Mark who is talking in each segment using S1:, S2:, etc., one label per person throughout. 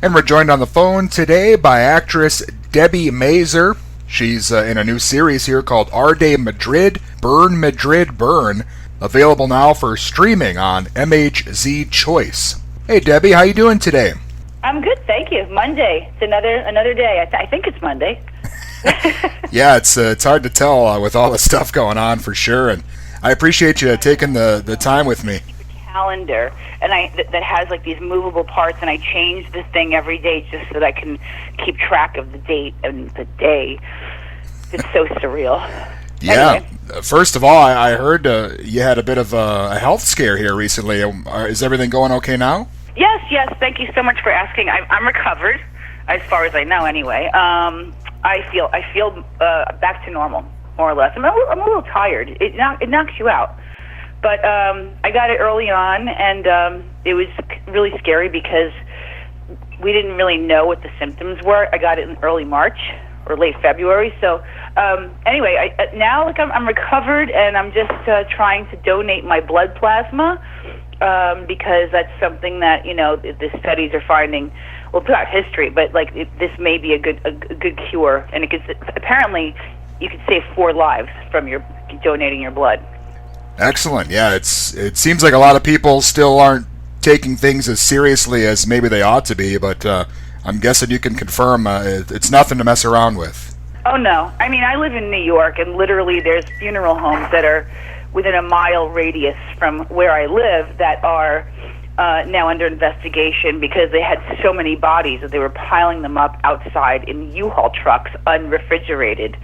S1: And we're joined on the phone today by actress Debi Mazar. She's in a new series here called Arde Madrid Burn, available now for streaming on MHz Choice. Hey Debi, how you doing today?
S2: I'm good, thank you. Monday. It's another day. I think it's Monday.
S1: Yeah, it's hard to tell with all the stuff going on for sure, and I appreciate you taking the time with me.
S2: Calendar, and that has like these movable parts, and I change the thing every day just so that I can keep track of the date and the day. It's so surreal.
S1: Yeah.
S2: Anyway.
S1: First of all, I heard you had a bit of a health scare here recently. Is everything going okay now?
S2: Yes. Thank you so much for asking. I'm recovered, as far as I know. Anyway, I feel back to normal, more or less. I'm a little tired. It knocks you out. But I got it early on, and it was really scary because we didn't really know what the symptoms were. I got it in early March or late February. So anyway, now I'm recovered, and I'm just trying to donate my blood plasma because that's something that the studies are finding. Well, throughout history, but this may be a good cure, and apparently you could save 4 lives from your donating your blood.
S1: Excellent. Yeah, it seems like a lot of people still aren't taking things as seriously as maybe they ought to be, but I'm guessing you can confirm it's nothing to mess around with.
S2: Oh, no. I mean, I live in New York, and literally there's funeral homes that are within a mile radius from where I live that are now under investigation because they had so many bodies that they were piling them up outside in U-Haul trucks, unrefrigerated.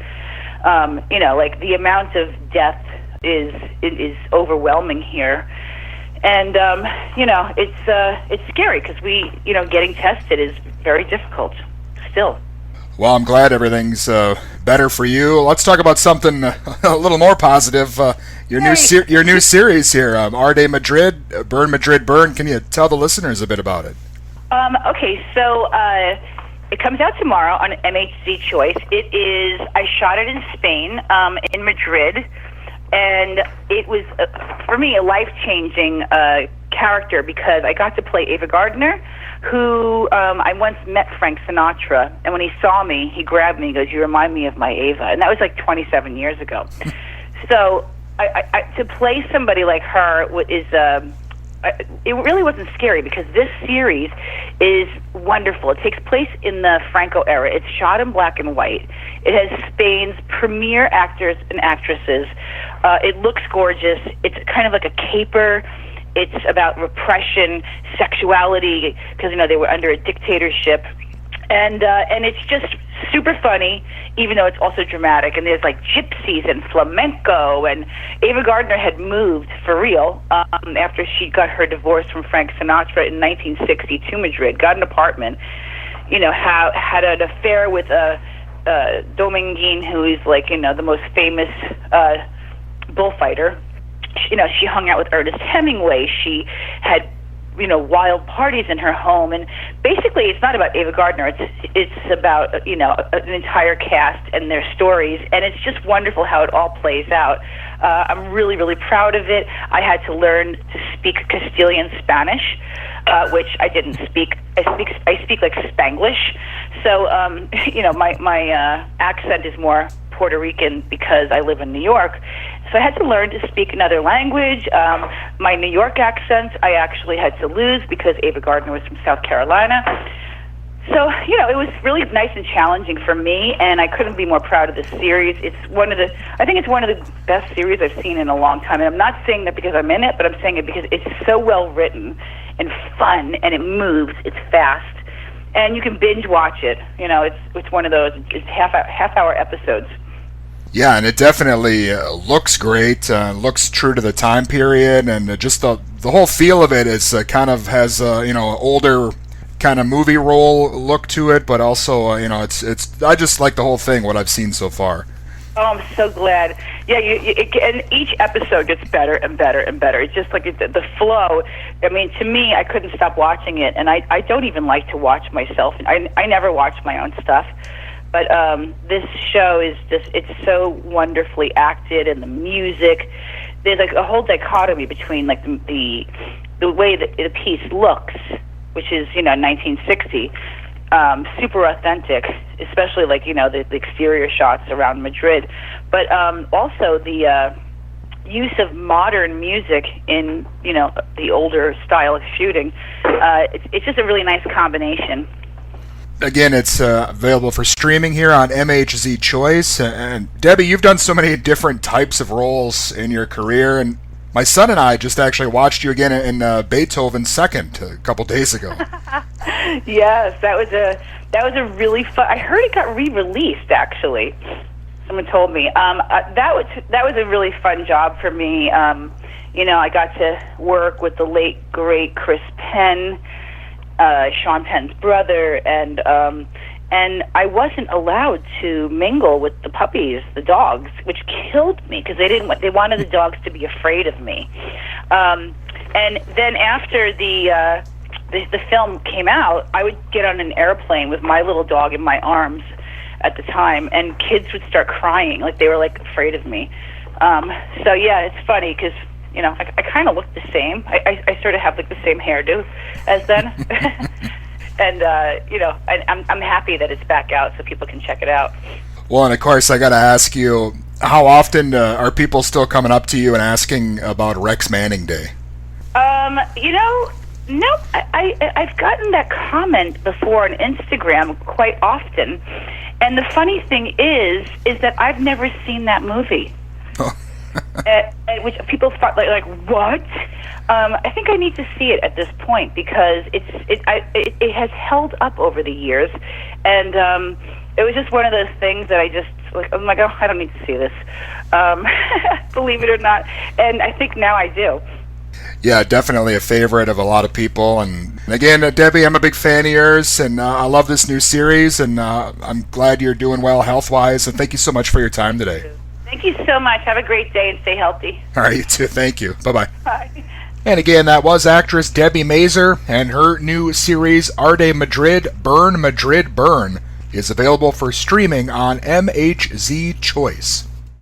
S2: The amount of death is overwhelming here, and it's scary because getting tested is very difficult still.
S1: Well, I'm glad everything's better for you. Let's talk about something a little more positive. Your new series here, Arde Madrid Burn. Can you tell the listeners a bit about it?
S2: Okay, so it comes out tomorrow on MHz Choice. I shot it in Spain, in Madrid. And it was, for me, a life-changing character because I got to play Ava Gardner, who I once met Frank Sinatra. And when he saw me, he grabbed me and goes, "You remind me of my Ava." And that was like 27 years ago. So to play somebody like her is... it really wasn't scary because this series is wonderful. It takes place in the Franco era. It's shot in black and white. It has Spain's premier actors and actresses. It looks gorgeous. It's kind of like a caper. It's about repression, sexuality, because they were under a dictatorship, and it's just super funny, even though it's also dramatic. And there's like gypsies and flamenco. And Ava Gardner had moved for real after she got her divorce from Frank Sinatra in 1960 to Madrid. Got an apartment. Had an affair with Dominguín, who is the most famous bullfighter. She hung out with Ernest Hemingway. She had wild parties in her home, and basically it's not about Ava Gardner. It's about an entire cast and their stories, and it's just wonderful how it all plays out. I'm really, really proud of it. I had to learn to speak Castilian Spanish, which I didn't speak. I speak like Spanglish, so my accent is more Puerto Rican because I live in New York. So I had to learn to speak another language. My New York accent I actually had to lose because Ava Gardner was from South Carolina. So, it was really nice and challenging for me, and I couldn't be more proud of this series. I think it's one of the best series I've seen in a long time. And I'm not saying that because I'm in it, but I'm saying it because it's so well written and fun, and it moves, it's fast, and you can binge watch it. It's one of those, it's half-hour episodes.
S1: Yeah, and it definitely looks great, looks true to the time period, and just the whole feel of it is kind of has older kind of movie role look to it, but also it's I just like the whole thing, what I've seen so far.
S2: Oh, I'm so glad. Yeah, and each episode gets better and better and better. It's just like the flow. I mean, to me, I couldn't stop watching it, and I don't even like to watch myself. I never watch my own stuff. But this show is it's so wonderfully acted, and the music. There's like a whole dichotomy between like the way that the piece looks, which is 1960. Super authentic, especially like the exterior shots around Madrid, but also the use of modern music in the older style of shooting. It's just a really nice combination.
S1: Again, it's available for streaming here on MHz Choice. And Debbie, you've done so many different types of roles in your career, and my son and I just actually watched you again in Beethoven's Second a couple days ago.
S2: Yes, that was a really fun. I heard it got re-released actually. Someone told me that was a really fun job for me. I got to work with the late great Chris Penn, Sean Penn's brother, and I wasn't allowed to mingle with the puppies, the dogs, which killed me because they wanted the dogs to be afraid of me. And then after the film came out, I would get on an airplane with my little dog in my arms at the time, and kids would start crying like they were like afraid of me. So yeah, it's funny because I kind of look the same. I sort of have like the same hairdo as then. And I'm happy that it's back out so people can check it out.
S1: Well, and of course I got to ask you, how often are people still coming up to you and asking about Rex Manning Day?
S2: Nope. I've gotten that comment before on Instagram quite often, and the funny thing is that I've never seen that movie. Which people thought like what? I think I need to see it at this point because it has held up over the years, and it was just one of those things that I just I'm like, oh, I don't need to see this, believe it or not, and I think now I do.
S1: Yeah, definitely a favorite of a lot of people. And again, Debbie, I'm a big fan of yours, and I love this new series, and I'm glad you're doing well health-wise, and thank you so much for your time today.
S2: Thank you so much. Have a great day and stay healthy.
S1: All right, you too. Thank you. Bye-bye.
S2: Bye.
S1: And again, that was actress Debi Mazar, and her new series, Arde Madrid Burn, Madrid Burn, is available for streaming on MHz Choice.